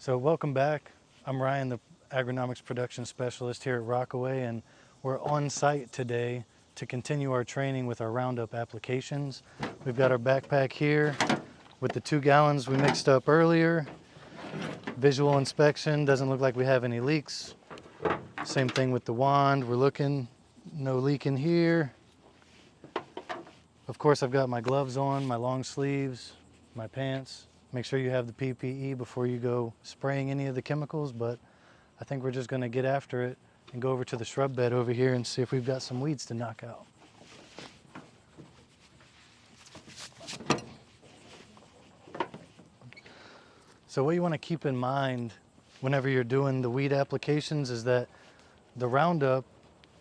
So welcome back. I'm Ryan, the Agronomic Production Specialist here at Rockaway, and we're on site today to continue our training with our Roundup applications. We've got our backpack here with the 2 gallons we mixed up earlier. Visual inspection, doesn't look like we have any leaks. Same thing with the wand, we're looking, no leak in here. Of course, I've got my gloves on, my long sleeves, my pants. Make sure you have the PPE before you go spraying any of the chemicals, but I think we're just gonna get after it and go over to the shrub bed over here and see if we've got some weeds to knock out. So what you wanna keep in mind whenever you're doing the weed applications is that the Roundup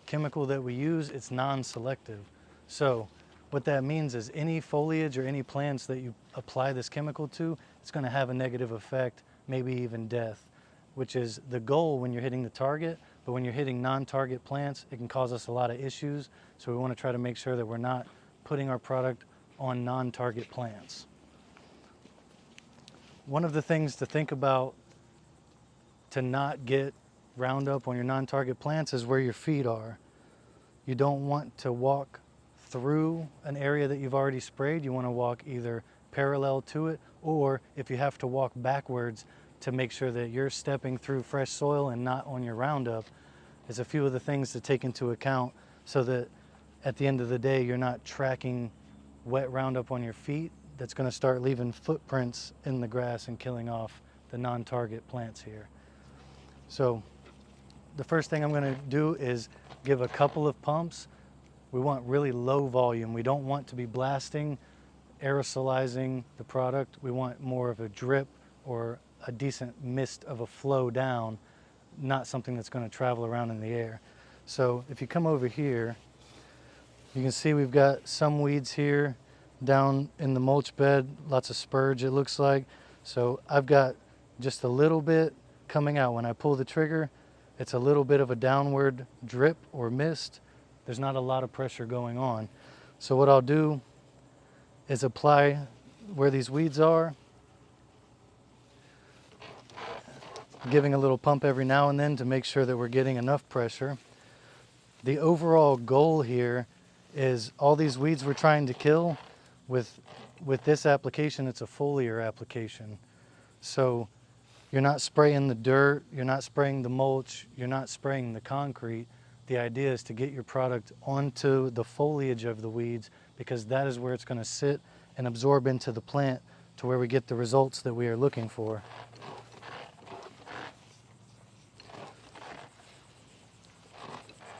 chemical that we use, it's non-selective. So what that means is any foliage or any plants that you apply this chemical to, it's going to have a negative effect, maybe even death, which is the goal when you're hitting the target. But when you're hitting non-target plants, it can cause us a lot of issues. So we want to try to make sure that we're not putting our product on non-target plants. One of the things to think about to not get Roundup on your non-target plants is where your feet are. You don't want to walk through an area that you've already sprayed. You want to walk either parallel to it, or if you have to walk backwards to make sure that you're stepping through fresh soil and not on your Roundup, is a few of the things to take into account so that at the end of the day you're not tracking wet Roundup on your feet that's going to start leaving footprints in the grass and killing off the non-target plants here. So the first thing I'm going to do is give a couple of pumps. We want really low volume. We don't want to be blasting, aerosolizing the product. We want more of a drip or a decent mist of a flow down, not something that's going to travel around in the air. So if you come over here, you can see we've got some weeds here down in the mulch bed, lots of spurge it looks like. So I've got just a little bit coming out. When I pull the trigger, it's a little bit of a downward drip or mist. There's not a lot of pressure going on. So what I'll do is apply where these weeds are, giving a little pump every now and then to make sure that we're getting enough pressure. The overall goal here is all these weeds we're trying to kill. With this application, it's a foliar application. So you're not spraying the dirt, you're not spraying the mulch, you're not spraying the concrete. The idea is to get your product onto the foliage of the weeds, because that is where it's going to sit and absorb into the plant to where we get the results that we are looking for.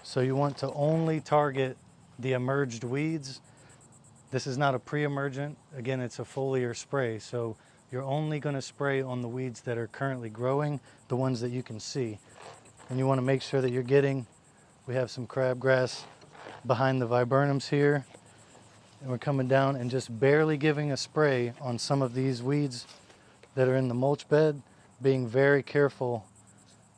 So you want to only target the emerged weeds. This is not a pre-emergent. Again, it's a foliar spray. So you're only going to spray on the weeds that are currently growing, the ones that you can see. And you want to make sure that you're getting, we have some crabgrass behind the viburnums here. And we're coming down and just barely giving a spray on some of these weeds that are in the mulch bed, being very careful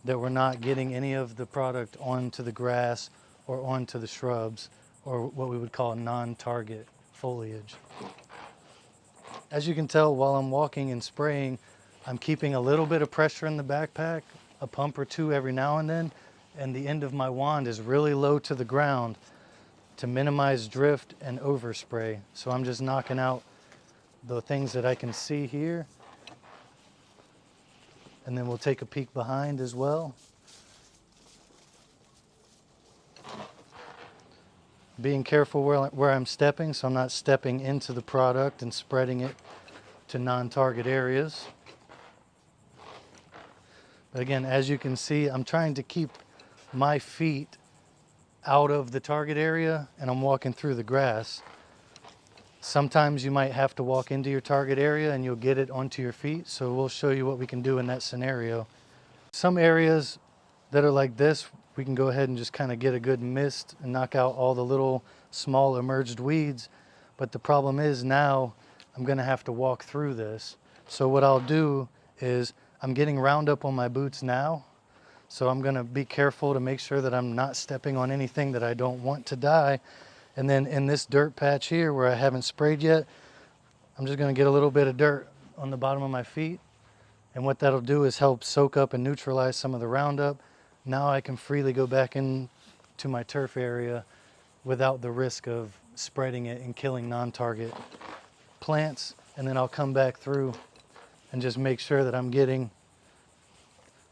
that we're not getting any of the product onto the grass or onto the shrubs, or what we would call non-target foliage. As you can tell, while I'm walking and spraying, I'm keeping a little bit of pressure in the backpack, a pump or two every now and then, and the end of my wand is really low to the ground to minimize drift and overspray. So I'm just knocking out the things that I can see here. And then we'll take a peek behind as well. Being careful where I'm stepping, so I'm not stepping into the product and spreading it to non-target areas. But again, as you can see, I'm trying to keep my feet out of the target area, and I'm walking through the grass. Sometimes you might have to walk into your target area and you'll get it onto your feet, so we'll show you what we can do in that scenario. Some areas that are like this, we can go ahead and just kind of get a good mist and knock out all the little small emerged weeds. But the problem is now I'm going to have to walk through this. So what I'll do is I'm getting Roundup on my boots now. So I'm going to be careful to make sure that I'm not stepping on anything that I don't want to die. And then in this dirt patch here where I haven't sprayed yet, I'm just going to get a little bit of dirt on the bottom of my feet And what that'll do is help soak up and neutralize some of the Roundup. Now I can freely go back into my turf area without the risk of spreading it and killing non-target plants. And then I'll come back through and just make sure that I'm getting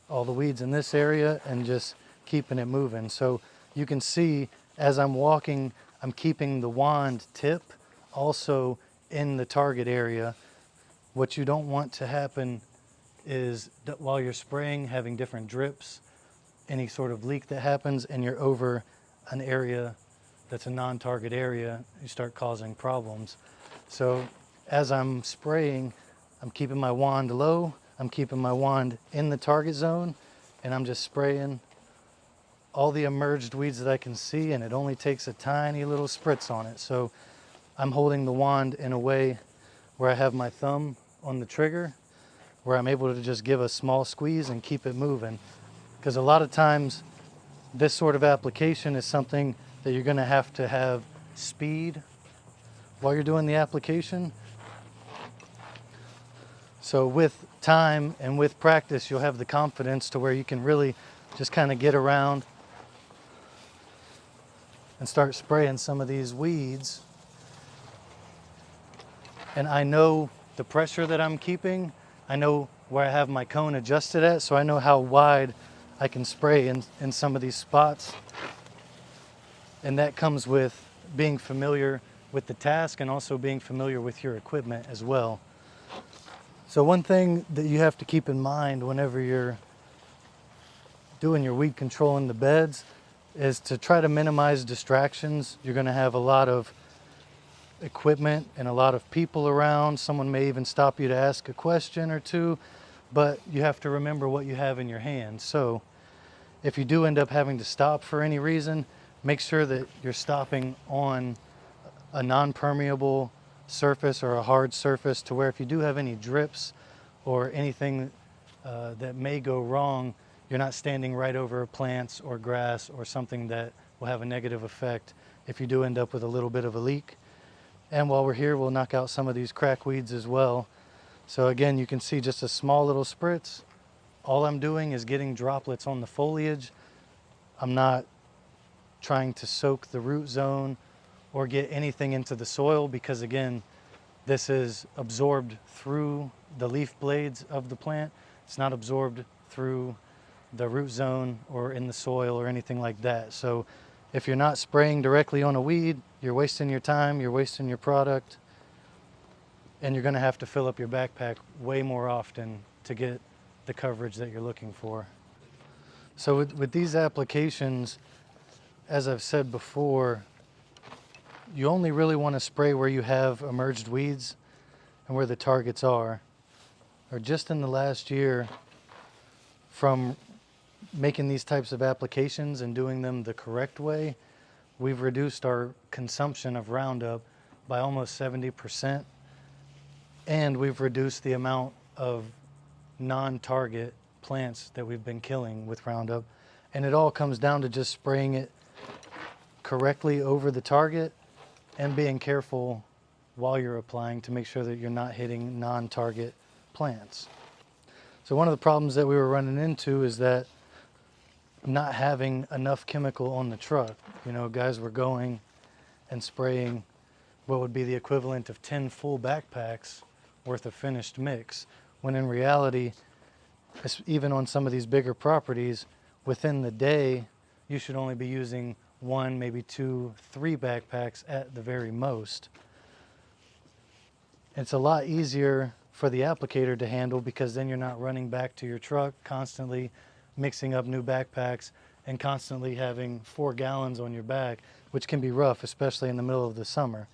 all the weeds in this area and just keeping it moving. So you can see as I'm walking, I'm keeping the wand tip also in the target area. What you don't want to happen is that while you're spraying, having different drips, any sort of leak that happens and you're over an area that's a non-target area, you start causing problems. So as I'm spraying, I'm keeping my wand low, I'm keeping my wand in the target zone, and I'm just spraying all the emerged weeds that I can see, and it only takes a tiny little spritz on it. So I'm holding the wand in a way where I have my thumb on the trigger, where I'm able to just give a small squeeze and keep it moving. Because a lot of times this sort of application is something that you're going to have speed while you're doing the application. So with time and with practice, you'll have the confidence to where you can really just kind of get around and start spraying some of these weeds. And I know the pressure that I'm keeping. I know where I have my cone adjusted at, so I know how wide I can spray in some of these spots. And that comes with being familiar with the task and also being familiar with your equipment as well. So one thing that you have to keep in mind whenever you're doing your weed control in the beds is to try to minimize distractions. You're going to have a lot of equipment and a lot of people around. Someone may even stop you to ask a question or two, but you have to remember what you have in your hand. So if you do end up having to stop for any reason, make sure that you're stopping on a non-permeable surface or a hard surface, to where if you do have any drips or anything that may go wrong, you're not standing right over plants or grass or something that will have a negative effect if you do end up with a little bit of a leak. And while we're here, we'll knock out some of these crack weeds as well. So again, you can see just a small little spritz. All I'm doing is getting droplets on the foliage. I'm not trying to soak the root zone or get anything into the soil, because again, this is absorbed through the leaf blades of the plant. It's not absorbed through the root zone or in the soil or anything like that. So if you're not spraying directly on a weed, you're wasting your time, you're wasting your product, and you're going to have to fill up your backpack way more often to get the coverage that you're looking for. So with these applications, as I've said before, you only really want to spray where you have emerged weeds and where the targets are. Or just in the last year, from making these types of applications and doing them the correct way, we've reduced our consumption of Roundup by almost 70%. And we've reduced the amount of non-target plants that we've been killing with Roundup. And it all comes down to just spraying it correctly over the target and being careful while you're applying to make sure that you're not hitting non-target plants. So one of the problems that we were running into is that not having enough chemical on the truck. You know, guys were going and spraying what would be the equivalent of 10 full backpacks worth of finished mix, when in reality, even on some of these bigger properties, within the day, you should only be using 1, maybe 2, 3 backpacks at the very most. It's a lot easier for the applicator to handle, because then you're not running back to your truck constantly mixing up new backpacks and constantly having 4 gallons on your back, which can be rough, especially in the middle of the summer.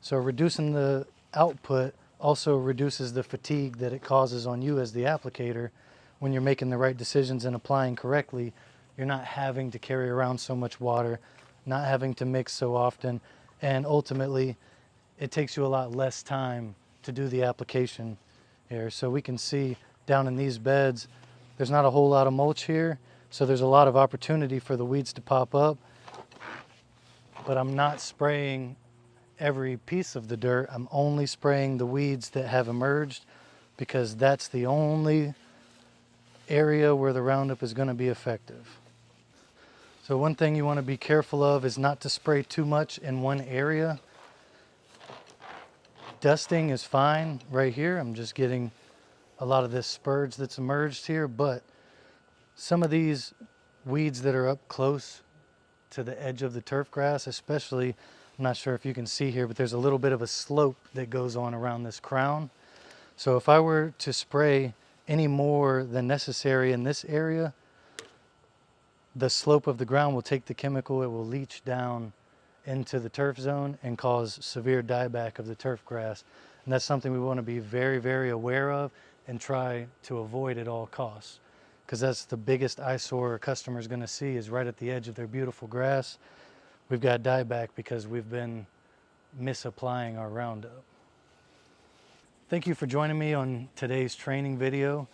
So reducing the output also reduces the fatigue that it causes on you as the applicator. When you're making the right decisions and applying correctly, you're not having to carry around so much water, not having to mix so often, and ultimately it takes you a lot less time to do the application here. So we can see down in these beds, there's not a whole lot of mulch here, so there's a lot of opportunity for the weeds to pop up, but I'm not spraying every piece of the dirt. I'm only spraying the weeds that have emerged, because that's the only area where the Roundup is going to be effective. So one thing you want to be careful of is not to spray too much in one area. Dusting is fine right here. I'm just getting a lot of this spurge that's emerged here, but some of these weeds that are up close to the edge of the turf grass, especially, I'm not sure if you can see here, but there's a little bit of a slope that goes on around this crown. So if I were to spray any more than necessary in this area, the slope of the ground will take the chemical, it will leach down into the turf zone and cause severe dieback of the turf grass. And that's something we want to be very, very aware of and try to avoid at all costs. Because that's the biggest eyesore a customer is going to see, is right at the edge of their beautiful grass. We've got dieback because we've been misapplying our Roundup. Thank you for joining me on today's training video.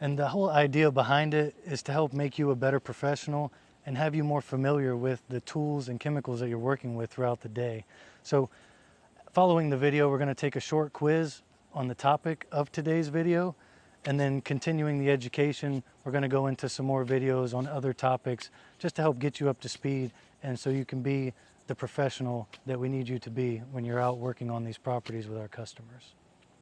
And the whole idea behind it is to help make you a better professional and have you more familiar with the tools and chemicals that you're working with throughout the day. So following the video, we're going to take a short quiz on the topic of today's video, and then continuing the education, we're going to go into some more videos on other topics just to help get you up to speed and so you can be the professional that we need you to be when you're out working on these properties with our customers.